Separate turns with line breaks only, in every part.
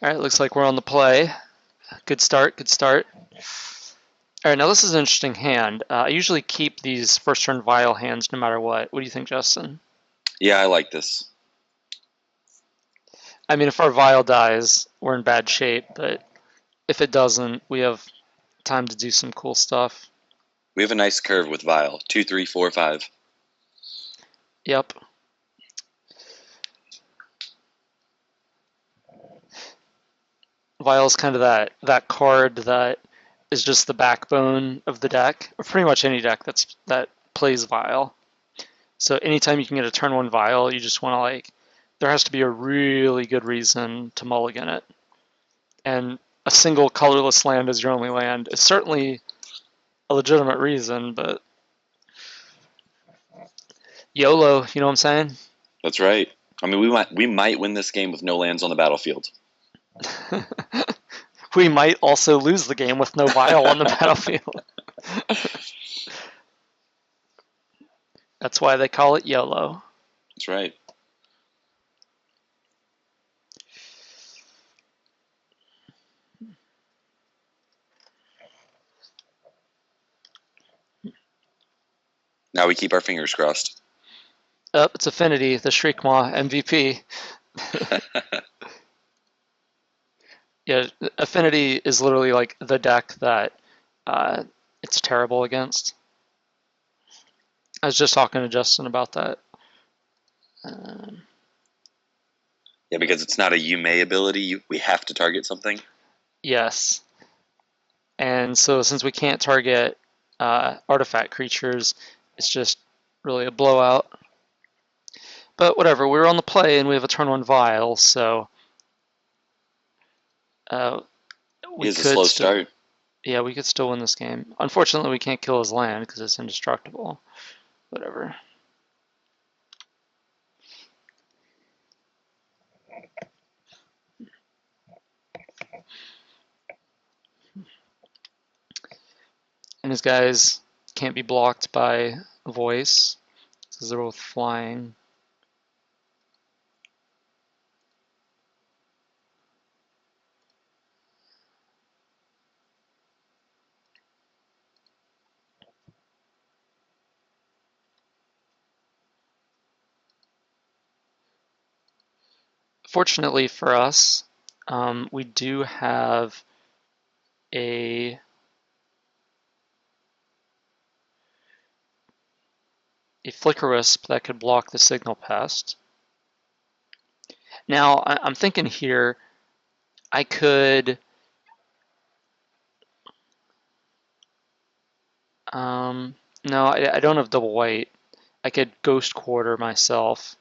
All right, looks like we're on the play. Good start, good start. All right, now this is an interesting hand. I usually keep these first turn Vial hands no matter what. What do you think, Justin?
Yeah, I like this.
I mean, if our Vial dies, we're in bad shape, but if it doesn't, we have time to do some cool stuff.
We have a nice curve with Vial. 2, 3, 4, 5.
Yep. Vial is kind of that card that is just the backbone of the deck, or pretty much any deck that plays Vial. So anytime you can get a turn 1 Vial, you just want to there has to be a really good reason to mulligan it. And a single colorless land as your only land is certainly a legitimate reason, but YOLO, you know what I'm saying?
That's right. I mean, we might win this game with no lands on the battlefield.
We might also lose the game with no Vial on the battlefield. That's why they call it YOLO.
That's right. Now we keep our fingers crossed.
Oh, it's Affinity, the Shriekmaw MVP. Yeah, Affinity is literally like the deck that it's terrible against. I was just talking to Justin about that.
Yeah, because it's not a you may ability. We have to target something.
Yes. And so since we can't target artifact creatures, it's just really a blowout. But whatever, we're on the play and we have a turn 1 Vial, so we
It's a
could
slow
still,
start.
yeah, we could still win this game. Unfortunately, we can't kill his land because it's indestructible. Whatever. And his guys can't be blocked by voice because they're both flying. Fortunately for us, we do have a Flickerwisp that could block the Signal Pest. Now, I'm thinking here, I could no, I don't have double white. I could Ghost Quarter myself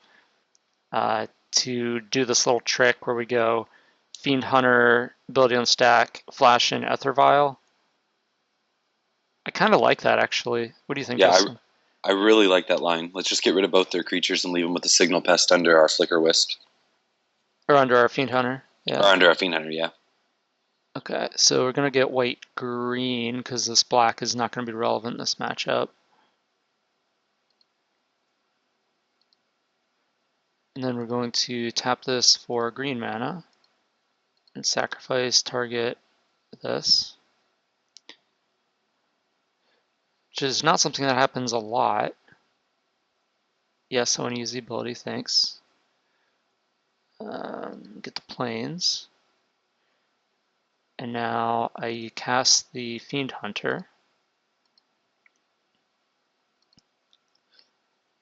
to do this little trick where we go Fiend Hunter, ability on stack, Flash in Ether Vial. I kind of like that, actually. What do you think,
Yeah,
Justin?
I really like that line. Let's just get rid of both their creatures and leave them with the Signal Pest under our Flickerwisp.
Or under our Fiend Hunter?
Or
Yeah.
under our Fiend Hunter, yeah.
Okay, so we're going to get white-green because this black is not going to be relevant in this matchup. And then we're going to tap this for green mana and sacrifice target this, which is not something that happens a lot. Yes, I want to use the ability, thanks. Get the planes. And now I cast the Fiend Hunter.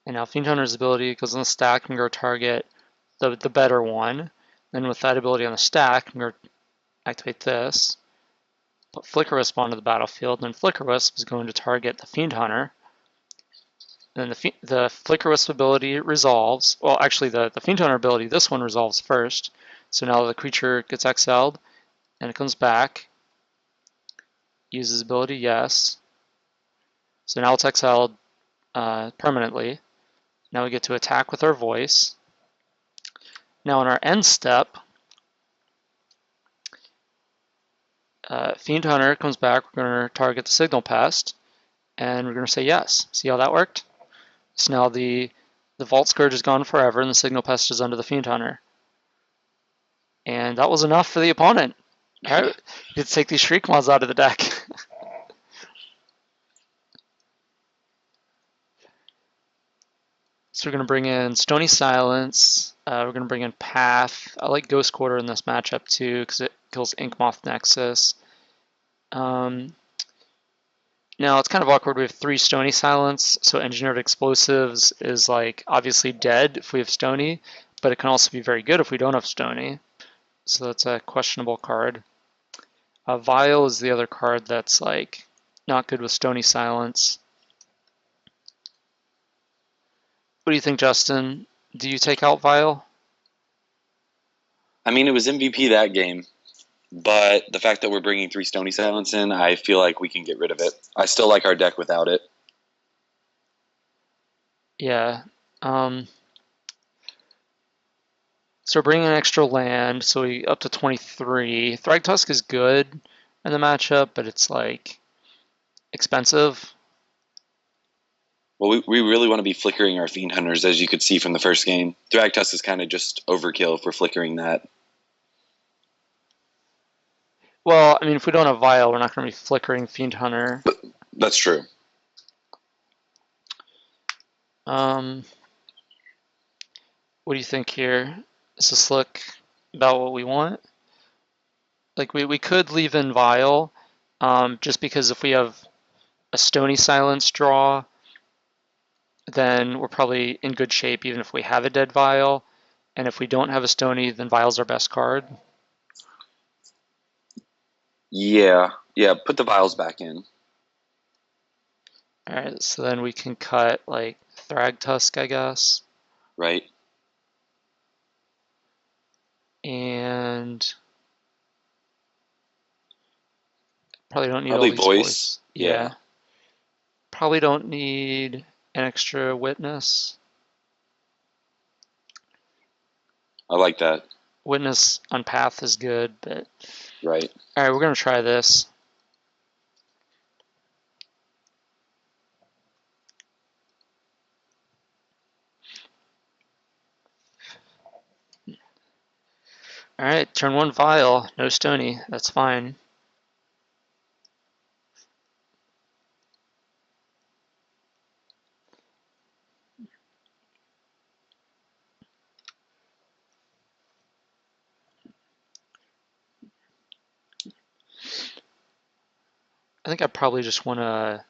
And now Fiend Hunter's ability goes on the stack and go target the better one. Then with that ability on the stack, I'm going to activate this, put Flickerwisp onto the battlefield, and then Flickerwisp is going to target the Fiend Hunter. Then the Flickerwisp ability resolves. Well, actually, the Fiend Hunter ability, this one resolves first. So now the creature gets exiled, and it comes back. Uses ability, yes. So now it's exiled permanently. Now we get to attack with our voice. Now in our end step, Fiend Hunter comes back. We're going to target the Signal Pest, and we're going to say yes. See how that worked? So now the Vault Scourge is gone forever, and the Signal Pest is under the Fiend Hunter. And that was enough for the opponent. All right, let's take these Shriek Moths out of the deck. So we're going to bring in Stony Silence. We're going to bring in Path. I like Ghost Quarter in this matchup too because it kills Inkmoth Nexus. Now it's kind of awkward. We have 3 Stony Silence, so Engineered Explosives is like obviously dead if we have Stony, but it can also be very good if we don't have Stony. So that's a questionable card. Vial is the other card that's like not good with Stony Silence. What do you think, Justin? Do you take out Vial?
I mean, it was MVP that game, but the fact that we're bringing 3 Stony Silence in, I feel like we can get rid of it. I still like our deck without it.
Yeah. So we're bringing an extra land, so we up to 23. Thragtusk is good in the matchup, but it's like expensive.
Well, we really want to be flickering our Fiend Hunters, as you could see from the first game. Thragtusk is kind of just overkill for flickering that.
Well, I mean, if we don't have Vial, we're not going to be flickering Fiend Hunter.
That's true.
What do you think here? Does this look about what we want? Like, we could leave in Vial, just because if we have a Stony Silence draw, then we're probably in good shape even if we have a dead Vial. And if we don't have a Stony, then Vial's our best card.
Yeah, put the Vials back in.
Alright, so then we can cut, like, Thragtusk, I guess.
Right.
And probably don't need
Probably
all these
voice.
Yeah. Probably don't need an extra Witness.
I like that.
Witness on Path is good, but...
Right.
Alright, we're going to try this. Alright, turn 1 Vial, no Stony, that's fine. I think I probably just want to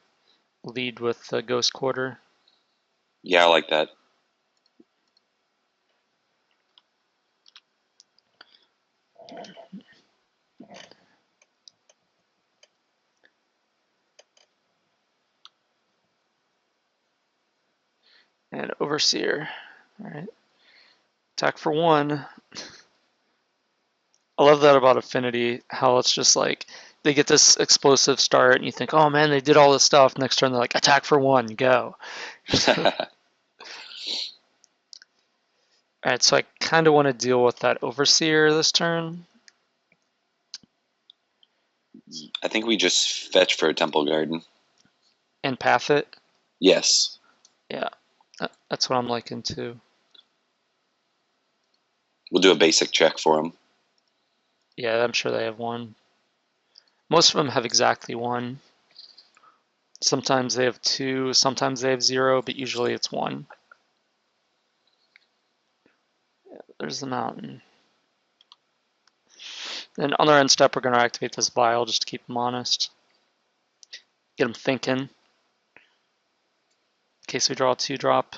lead with the Ghost Quarter.
Yeah, I like that.
And Overseer. Alright. Attack for 1. I love that about Affinity, how it's just like, they get this explosive start, and you think, oh man, they did all this stuff. Next turn, they're like, attack for 1, go. Alright, so I kind of want to deal with that Overseer this turn.
I think we just fetch for a Temple Garden.
And path it?
Yes.
Yeah, that's what I'm liking too.
We'll do a basic check for him.
Yeah, I'm sure they have 1. Most of them have exactly 1. Sometimes they have 2, sometimes they have 0, but usually it's 1. Yeah, there's the mountain. Then on their end step, we're going to activate this Vial just to keep them honest. Get them thinking. In case we draw a 2-drop.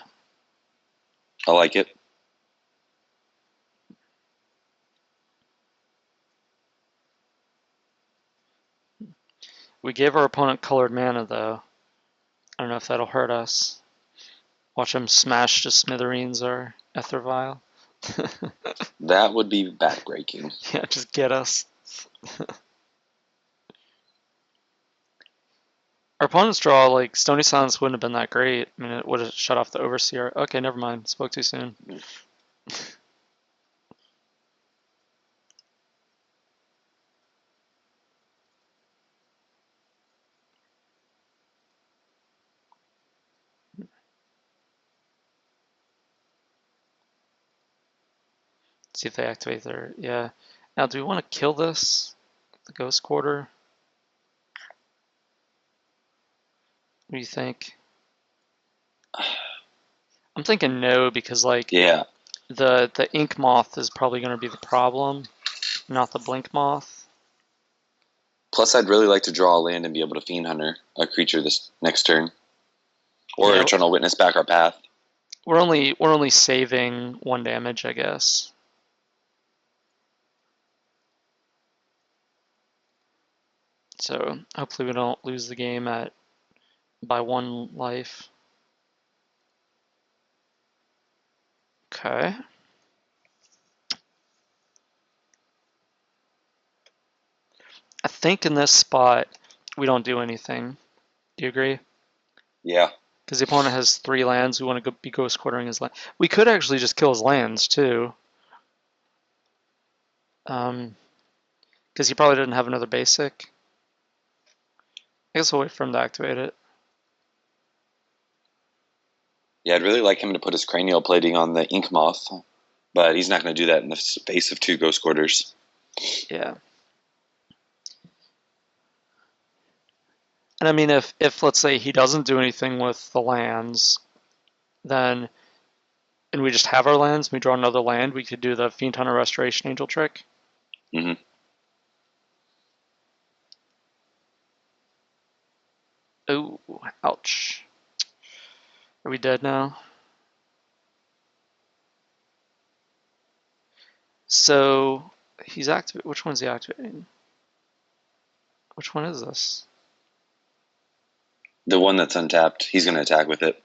I like it.
We gave our opponent colored mana, though. I don't know if that'll hurt us. Watch him smash to smithereens our Ether Vial.
That would be backbreaking.
Yeah, just get us. Our opponent's draw, like, Stony Silence wouldn't have been that great. I mean, it would have shut off the Overseer. Okay, never mind. Spoke too soon. See if they activate their... Yeah. Now, do we want to kill this? The Ghost Quarter? What do you think? I'm thinking no, because like
Yeah.
the Ink Moth is probably going to be the problem, not the Blink Moth.
Plus, I'd really like to draw a land and be able to Fiend Hunter a creature this next turn, or
Yeah.
Eternal Witness back our path.
We're only saving 1 damage, I guess. So hopefully we don't lose the game by 1 life. Okay. I think in this spot we don't do anything. Do you agree?
Yeah.
Because the opponent has 3 lands, we want to be Ghost Quartering his land. We could actually just kill his lands too. Because he probably didn't have another basic. I guess we'll wait for him to activate it.
Yeah, I'd really like him to put his cranial plating on the Ink Moth, but he's not going to do that in the face of 2 Ghost Quarters.
Yeah. And I mean, if let's say he doesn't do anything with the lands, then, and we just have our lands, we draw another land, we could do the Fiend Hunter Restoration Angel trick.
Mm-hmm.
Oh, ouch. Are we dead now? So he's activating. Which one's he activating? Which one is this?
The one that's untapped, he's going to attack with it.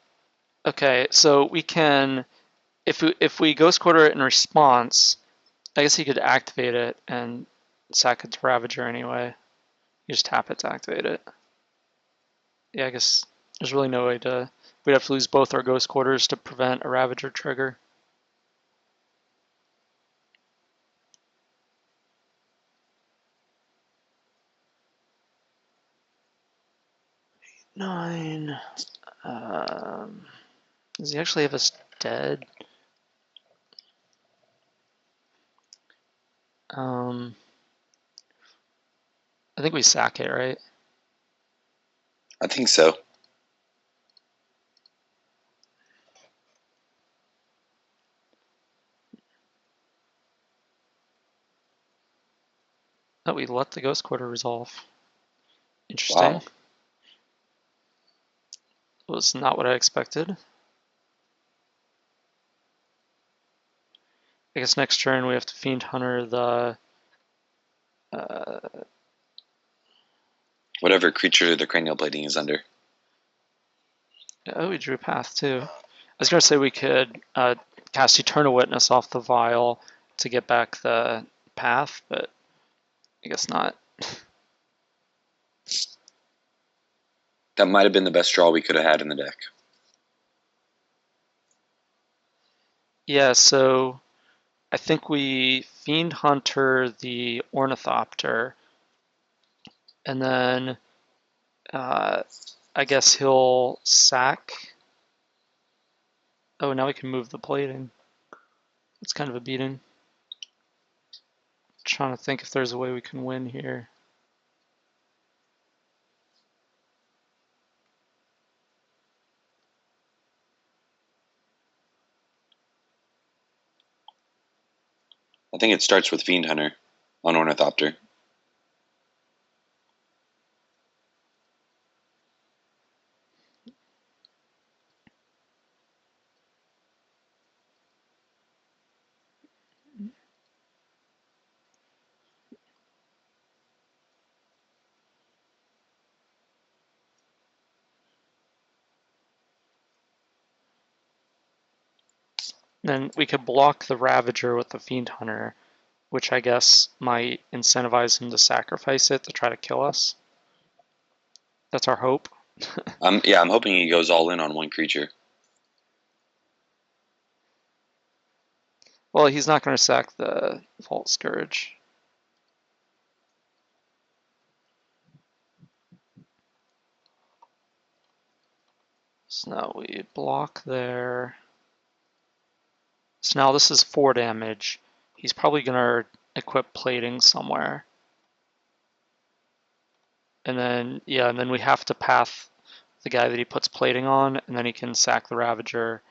Okay, so we can, if we Ghost Quarter it in response, I guess he could activate it and sack it to Ravager anyway. You just tap it to activate it. Yeah, I guess there's really no way to. We'd have to lose both our Ghost Quarters to prevent a Ravager trigger. Nine. Does he actually have us dead? I think we sack it, right?
I think so.
Oh, we let the Ghost Quarter resolve. Interesting.
Wow.
Was not what I expected. I guess next turn we have to Fiend Hunter the...
Whatever creature the cranial plating is under.
Oh, we drew a path too. I was going to say we could cast Eternal Witness off the vial to get back the path, but I guess not.
That might have been the best draw we could have had in the deck.
Yeah, so I think we Fiend Hunter the Ornithopter, and then I guess he'll sack. Oh, now we can move the plating. It's kind of a beating. Trying to think if there's a way we can win here.
I think it starts with Fiend Hunter on Ornithopter.
Then we could block the Ravager with the Fiend Hunter, which I guess might incentivize him to sacrifice it to try to kill us. That's our hope.
I'm hoping he goes all in on one creature.
Well, he's not going to sack the Vault Scourge. So now we block there. So now this is 4 damage. He's probably going to equip plating somewhere. And then, yeah, and then we have to path the guy that he puts plating on, and then he can sack the Ravager.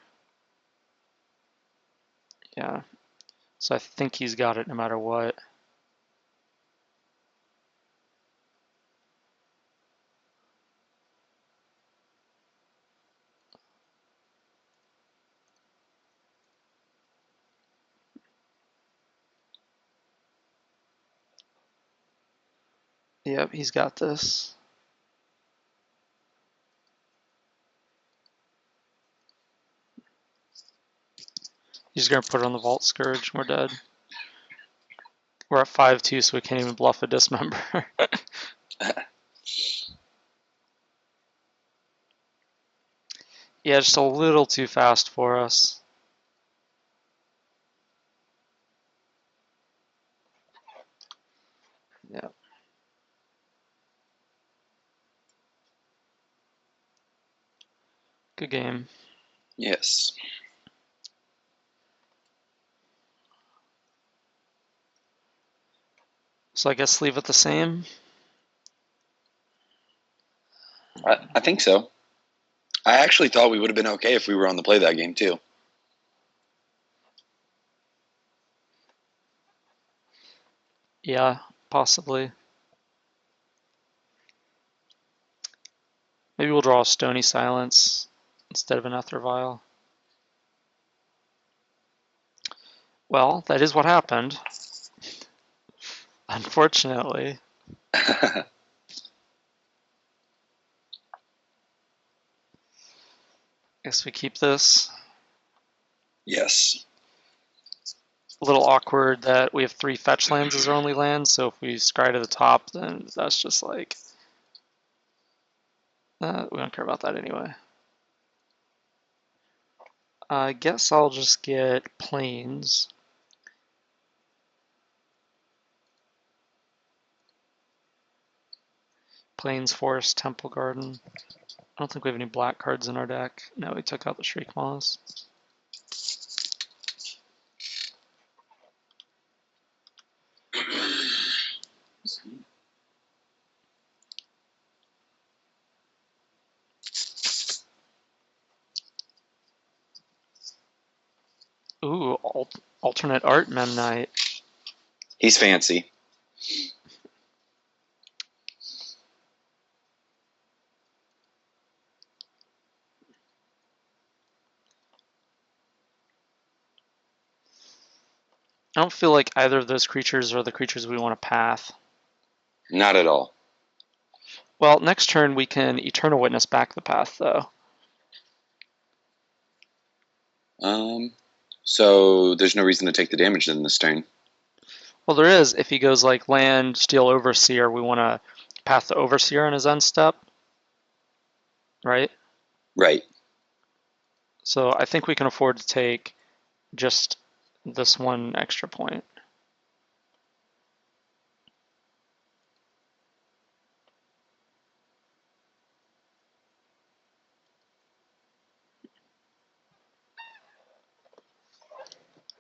Yeah. So I think he's got it no matter what. Yep, he's got this. He's gonna put it on the Vault Scourge, and we're dead. We're at 5-2, so we can't even bluff a dismember. Yeah, just a little too fast for us. Yeah. Good game.
Yes.
So I guess leave it the same.
I think so. I actually thought we would have been okay if we were on the play that game too.
Yeah, possibly. Maybe we'll draw a Stony Silence instead of an Ether Vial. Well, that is what happened. Unfortunately. Guess we keep this.
Yes.
A little awkward that we have 3 fetch lands as our only land, so if we scry to the top, then that's just like... we don't care about that anyway. I guess I'll just get Plains. Plains, Forest, Temple Garden. I don't think we have any black cards in our deck. No, we took out the Shriek Moss. Ooh, alternate art Memnite.
He's fancy.
I don't feel like either of those creatures are the creatures we want to path.
Not at all.
Well, next turn we can Eternal Witness back the path, though.
So there's no reason to take the damage in this turn.
Well, there is. If he goes like land, steal Overseer, we want to path the Overseer on his end step, right?
Right.
So I think we can afford to take just this one extra point.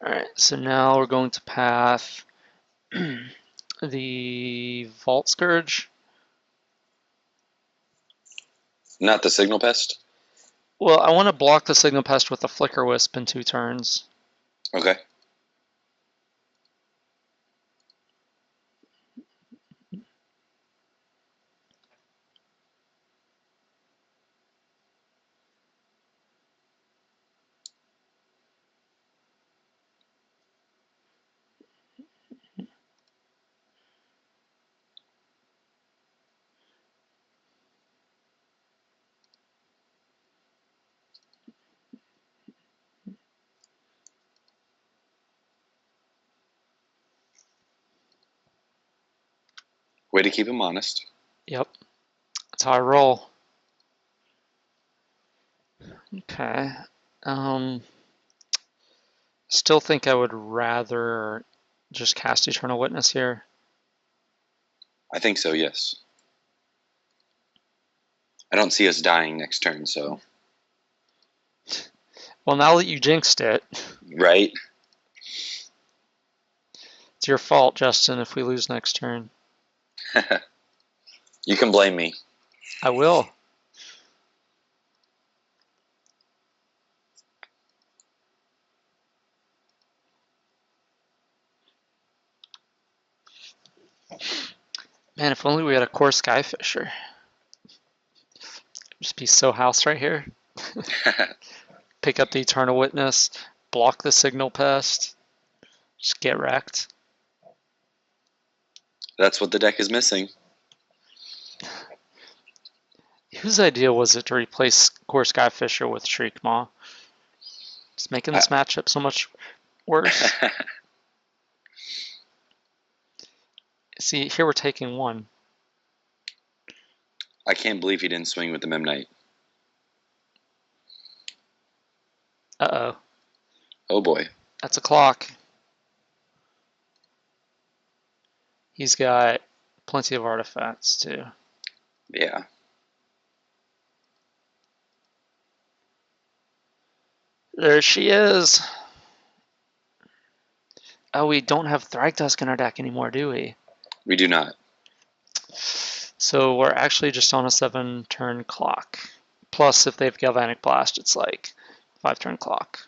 Alright, so now we're going to path the Vault Scourge.
Not the Signal Pest?
Well, I want to block the Signal Pest with a Flickerwisp in 2 turns.
Okay. Way to keep him honest.
Yep, that's how I roll. Okay. Still think I would rather just cast Eternal Witness here.
I think so, yes. I don't see us dying next turn, so...
Well, now that you jinxed it...
Right?
It's your fault, Justin, if we lose next turn.
You can blame me.
I will. Man, if only we had a core Skyfisher. Just be so house right here. Pick up the Eternal Witness, block the Signal Pest, just get wrecked.
That's what the deck is missing.
Whose idea was it to replace core Skyfisher with Shriek Maw? It's making this matchup so much worse. See, here we're taking one.
I can't believe he didn't swing with the Mem Knight.
Uh-oh.
Oh boy.
That's a clock. He's got plenty of artifacts, too.
Yeah.
There she is. Oh, we don't have Thragtusk in our deck anymore, do we?
We do not.
So we're actually just on a 7-turn clock. Plus, if they have Galvanic Blast, it's like 5-turn clock.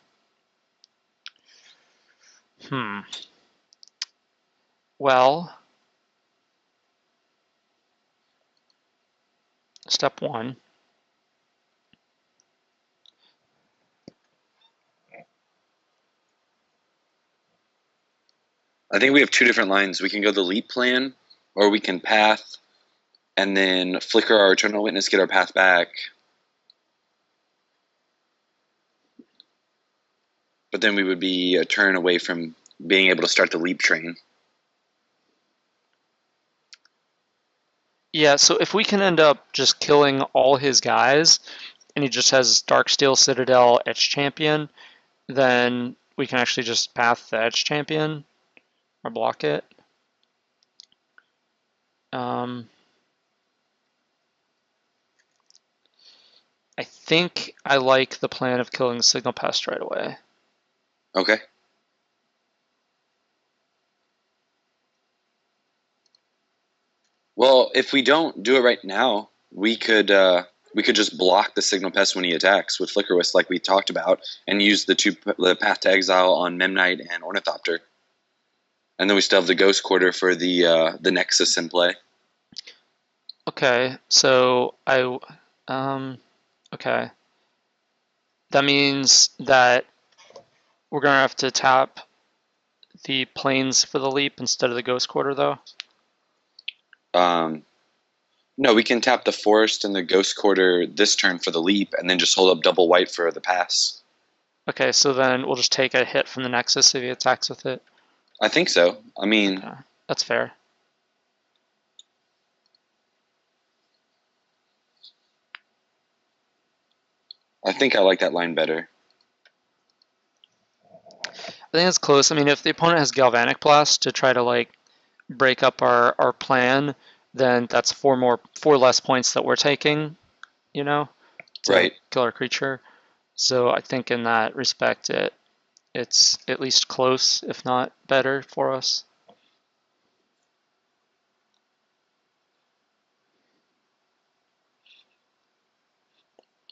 Well, step one.
I think we have two different lines. We can go the leap plan, or we can path, and then flicker our Eternal Witness, get our path back. But then we would be a turn away from being able to start the leap train.
Yeah, so if we can end up just killing all his guys, and he just has Darksteel, Citadel, Etch Champion, then we can actually just path the Etch Champion, or block it. I think I like the plan of killing the Signal Pest right away.
Okay. Well, if we don't do it right now, we could just block the Signal Pest when he attacks with Flickerwisp, like we talked about, and use the Path to Exile on Memnite and Ornithopter, and then we still have the Ghost Quarter for the Nexus in play.
Okay, so okay. That means that we're gonna have to tap the planes for the leap instead of the Ghost Quarter, though.
No, we can tap the Forest and the Ghost Quarter this turn for the leap, and then just hold up double white for the pass.
Okay, so then we'll just take a hit from the Nexus if he attacks with it.
I think so. I mean,
okay. That's fair.
I think I like that line better.
I think it's close. I mean, if the opponent has Galvanic Blast to try to like break up our plan, then that's four less points that we're taking, you know, to
Right.
kill our creature. So I think in that respect, it's at least close, if not better, for us.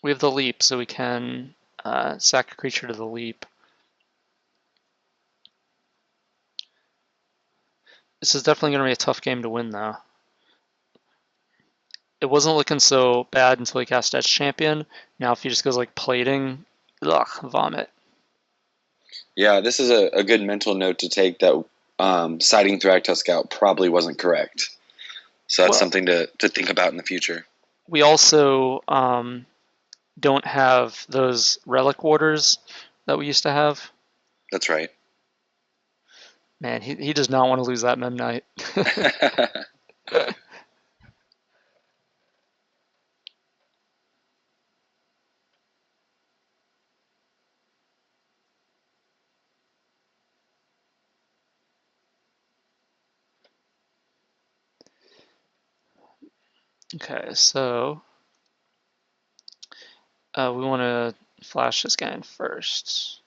We have the leap, so we can sack a creature to the leap. This is definitely going to be a tough game to win, though. It wasn't looking so bad until he cast Etch Champion. Now if he just goes like plating, ugh, vomit.
Yeah, this is a good mental note to take that siding Thragtusk out probably wasn't correct. So that's something to think about in the future.
We also don't have those relic warders that we used to have.
That's right.
Man, he does not want to lose that Mem Knight. Okay, so we want to flash this guy in first.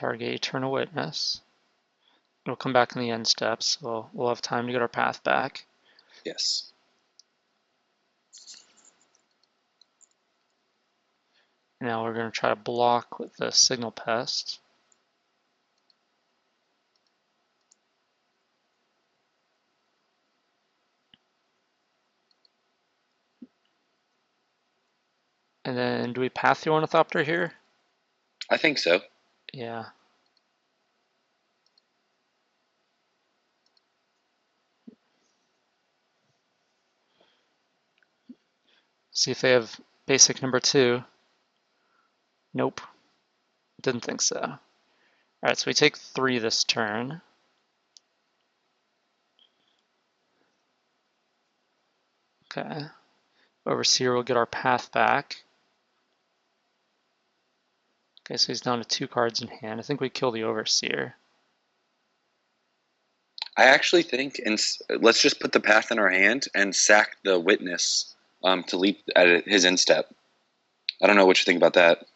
target Eternal Witness. It'll come back in the end steps, so we'll have time to get our path back.
Yes.
Now we're going to try to block with the Signal Pest. And then do we path the Ornithopter here?
I think so.
Yeah. See if they have basic number 2. Nope. Didn't think so. Alright, so we take 3 this turn. Okay. Overseer will get our path back. Okay, so he's down to 2 cards in hand. I think we kill the Overseer.
I actually think, and let's just put the path in our hand and sack the Witness to leap at his instep. I don't know what you think about that.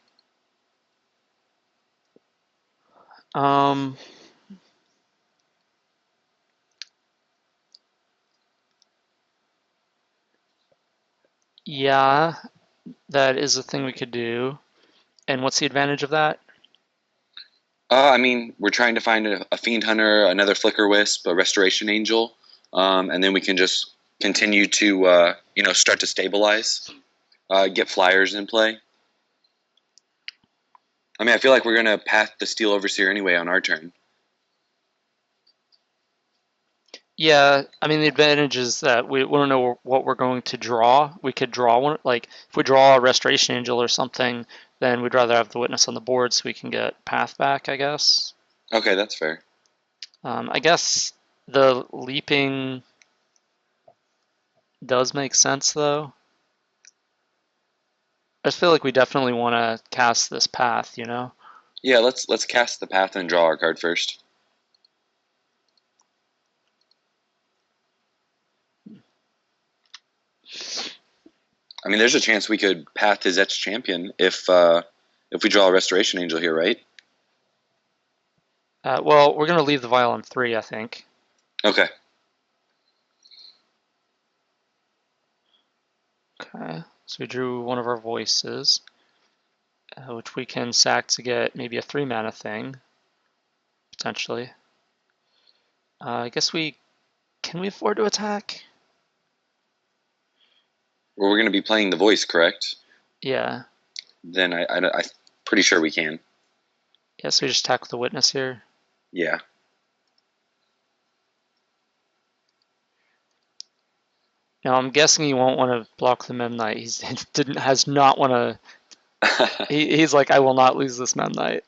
Yeah, that is a thing we could do. And what's the advantage of that?
I mean, we're trying to find a Fiend Hunter, another Flickerwisp, a Restoration Angel, and then we can just continue to, start to stabilize, get flyers in play. I mean, I feel like we're going to path the Steel Overseer anyway on our turn.
Yeah, I mean, the advantage is that we don't know what we're going to draw. We could draw one, like, if we draw a Restoration Angel or something, then we'd rather have the Witness on the board so we can get path back, I guess.
Okay, that's fair.
I guess the leaping does make sense, though. I just feel like we definitely want to cast this path, you know?
Yeah, let's cast the path and draw our card first. I mean, there's a chance we could path his Etched Champion if we draw a Restoration Angel here, right?
Well, we're going to leave the vial on 3, I think.
Okay.
Okay, so we drew one of our voices, which we can sack to get maybe a 3-mana thing, potentially. I guess can we afford to attack?
Well, we're going to be playing the voice, correct?
Yeah.
Then I'm pretty sure we can.
Yeah, so we just attack with the Witness here.
Yeah.
Now I'm guessing he won't want to block the Mem Knight. Has not want to. He's like, I will not lose this Mem Knight.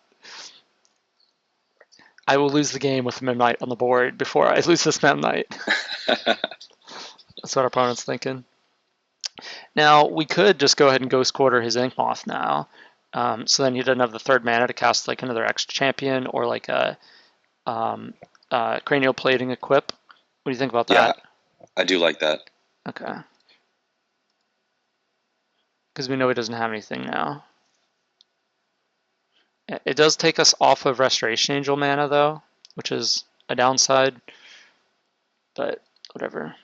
I will lose the game with the Mem Knight on the board before I lose this Mem Knight. That's what our opponent's thinking. Now we could just go ahead and Ghost Quarter his Ink Moth now. So then he doesn't have the 3rd mana to cast like another extra champion or like a Cranial Plating Equip. What do you think about that?
Yeah, I do like that.
Okay. Because we know he doesn't have anything now. It does take us off of Restoration Angel mana, though, which is a downside. But whatever.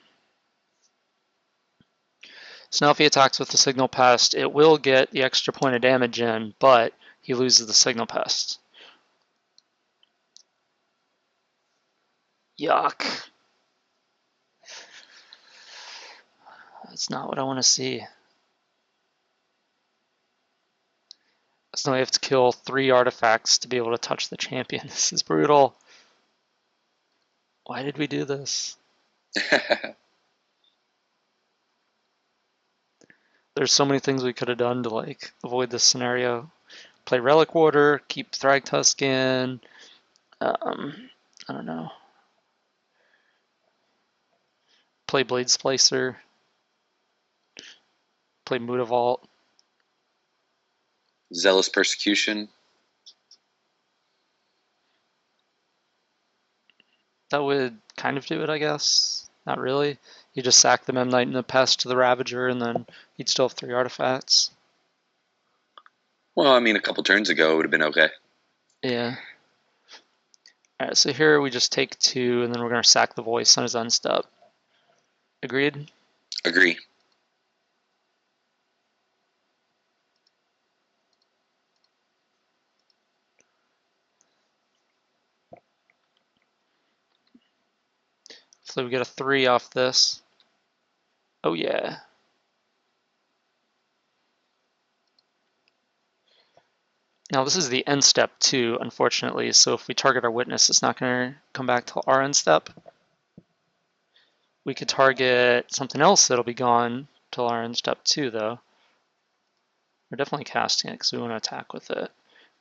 So now if he attacks with the Signal Pest, it will get the extra point of damage in, but he loses the Signal Pest. Yuck. That's not what I want to see. So now we have to kill 3 artifacts to be able to touch the champion. This is brutal. Why did we do this? There's so many things we could have done to like avoid this scenario. Play Relic Warder, keep Thragtusk in. I don't know. Play Blade Splicer. Play Mutavault.
Zealous Persecution.
That would kind of do it, I guess. Not really. You just sack the Mem Knight and the Pest to the Ravager, and then he'd still have 3 artifacts.
Well, I mean, a couple turns ago it would have been okay.
Yeah. Alright, so here we just take 2, and then we're going to sack the voice on his unstep. Agreed?
Agree.
So we get a 3 off this. Oh yeah. Now this is the end step too, unfortunately, so if we target our witness, it's not going to come back till our end step. We could target something else that'll be gone till our end step too, though. We're definitely casting it because we want to attack with it.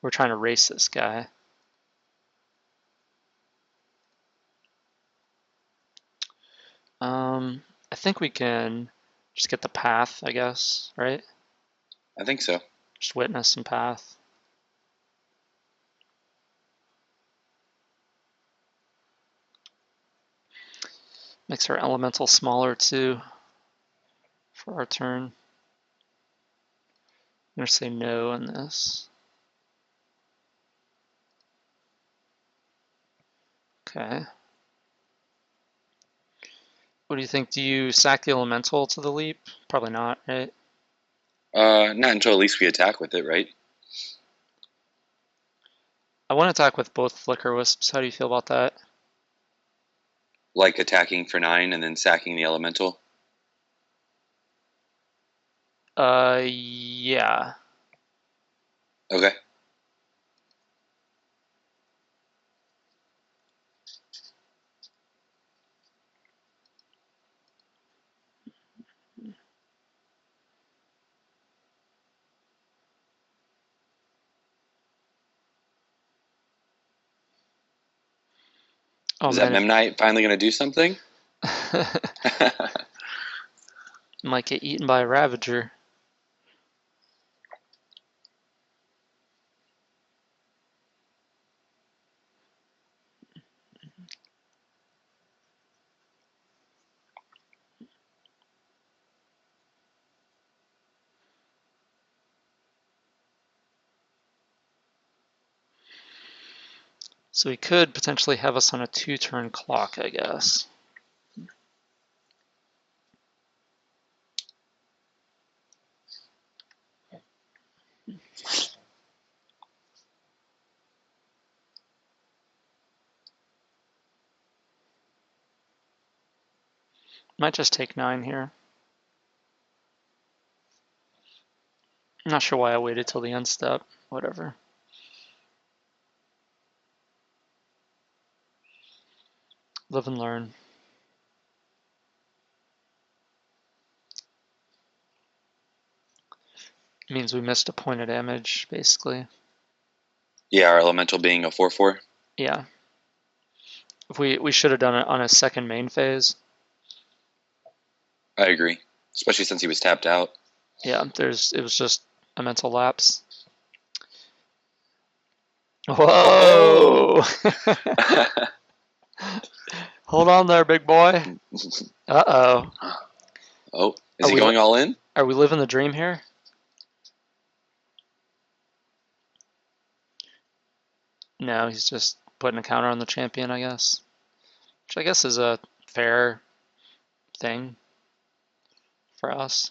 We're trying to race this guy. I think we can just get the path, I guess, right?
I think so.
Just witness and path. Makes our elemental smaller too for our turn. I'm going to say no on this. Okay. What do you think? Do you sack the elemental to the leap? Probably not, right?
Not until at least we attack with it, right?
I want to attack with both Flickerwisps. How do you feel about that?
Like attacking for 9 and then sacking the elemental.
Yeah.
Okay.
Oh
Is that
man,
Memnite finally going to do something?
might get eaten by a Ravager. So he could potentially have us on a 2-turn clock, I guess. Might just take 9 here. I'm not sure why I waited till the end step. Whatever. Live and learn. It means we missed a point of damage, basically.
Yeah, our elemental being a 4/4.
Yeah. If we should have done it on a second main phase.
I agree, especially since he was tapped out.
Yeah, it was just a mental lapse. Whoa! Hold on there, big boy. Uh-oh.
Oh, is he going all in?
Are we living the dream here? No, he's just putting a counter on the champion, I guess. Which I guess is a fair thing for us.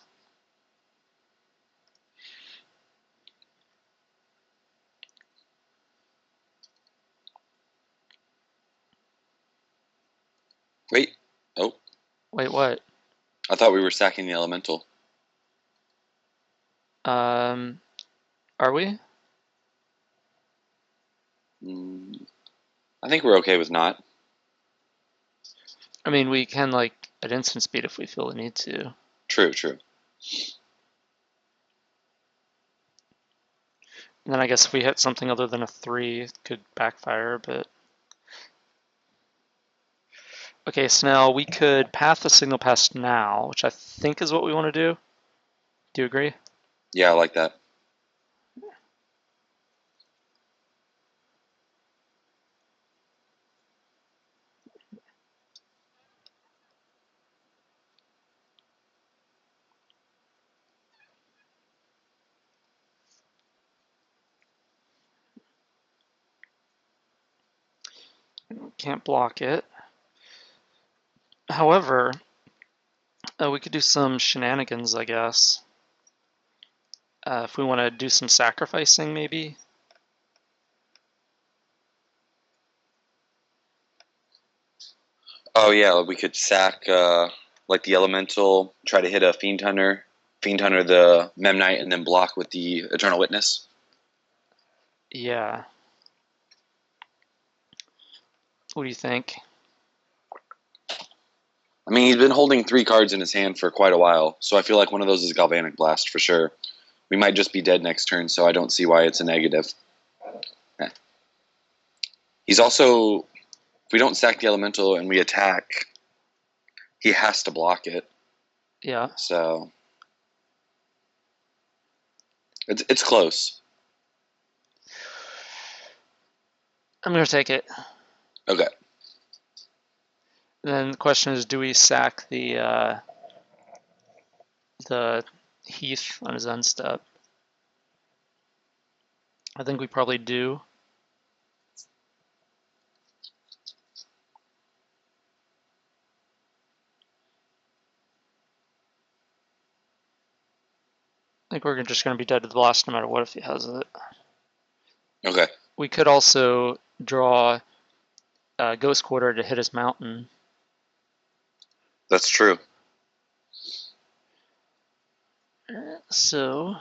Wait. Oh.
Wait, what?
I thought we were sacking the elemental.
Are we?
I think we're okay with not.
I mean, we can, like, at instant speed if we feel the need to.
True.
And then I guess if we hit something other than a 3, it could backfire a bit. Okay, so now we could path the signal past now, which I think is what we want to do. Do you agree?
Yeah, I like that.
Can't block it. However, we could do some shenanigans, I guess. If we want to do some sacrificing, maybe.
Oh yeah, we could sack like the elemental, try to hit a fiend hunter the Memnite, and then block with the Eternal Witness.
Yeah. What do you think?
I mean, he's been holding 3 cards in his hand for quite a while, so I feel like one of those is Galvanic Blast for sure. We might just be dead next turn, so I don't see why it's a negative. He's also, if we don't sack the elemental and we attack, he has to block it.
Yeah.
So it's close.
I'm going to take it.
Okay.
Then the question is, do we sack the Heath on his end step? I think we probably do. I think we're just going to be dead to the blast no matter what if he has it.
Okay.
We could also draw Ghost Quarter to hit his mountain.
That's true.
So,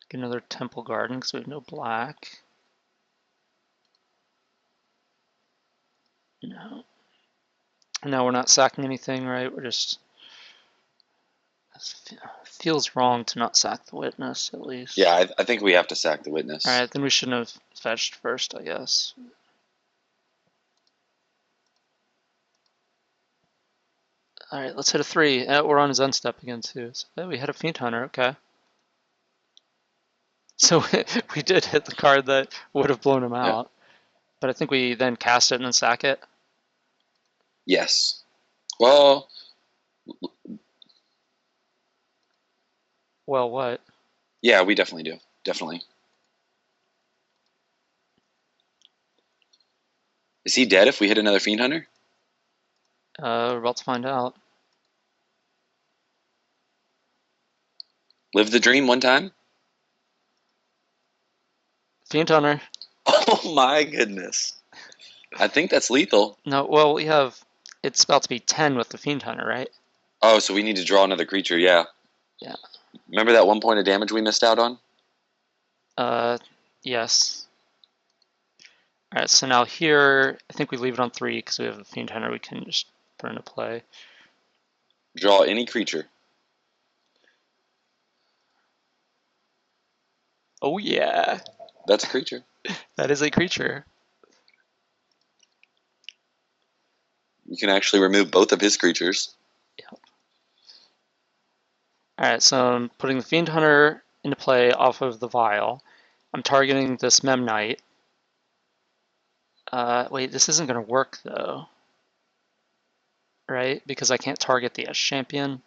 get another Temple Garden because we have no black. No. No, we're not sacking anything, right? We're just... It feels wrong to not sack the Witness, at least.
Yeah, I think we have to sack the Witness.
Alright, then we shouldn't have fetched first, I guess. Alright, let's hit a 3. We're on his end step again, too. So, we hit a Fiend Hunter, okay. So we did hit the card that would have blown him out. But I think we then cast it and then sack it.
Yes. Well,
Well, what?
yeah, we definitely do. Definitely. Is he dead if we hit another Fiend Hunter?
We're about to find out.
Live the dream one time?
Fiend Hunter.
Oh my goodness. I think that's lethal.
No, well, we have... It's about to be 10 with the Fiend Hunter, right?
Oh, so we need to draw another creature, yeah.
Yeah.
Remember that 1 point of damage we missed out on?
Yes. Alright, so now here, I think we leave it on 3 because we have a Fiend Hunter we can just put into play.
Draw any creature.
Oh yeah!
That's a creature.
That is a creature.
You can actually remove both of his creatures.
Yep. Alright, so I'm putting the Fiend Hunter into play off of the Vial. I'm targeting this Memnite. Wait, this isn't going to work, though. Right? Because I can't target the S champion.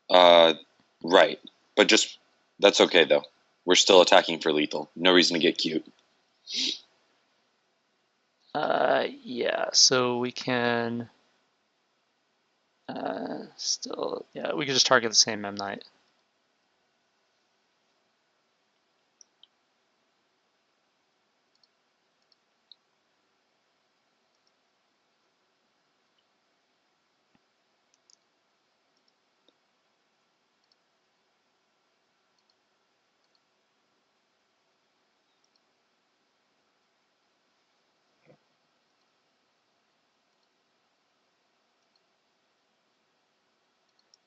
Right. But just, that's okay, though. We're still attacking for lethal. No reason to get cute.
Yeah, so we can... still... Yeah, we could just target the same Memnite.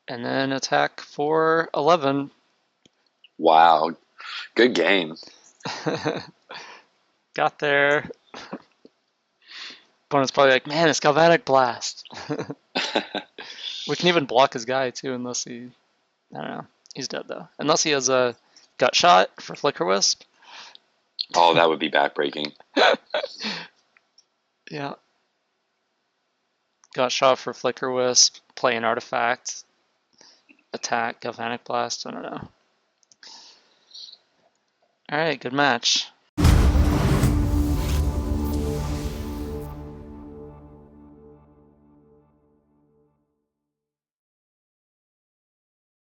And then attack for 11.
Wow. Good game.
Got there. Opponent's probably like, man, it's Galvanic Blast. We can even block his guy, too, unless he... I don't know. He's dead, though. Unless he has a Gut Shot for Flickerwisp.
Oh, that would be backbreaking.
Yeah. Gut Shot for Flickerwisp, play an artifact, attack, Galvanic Blast, I don't know. Alright, good match.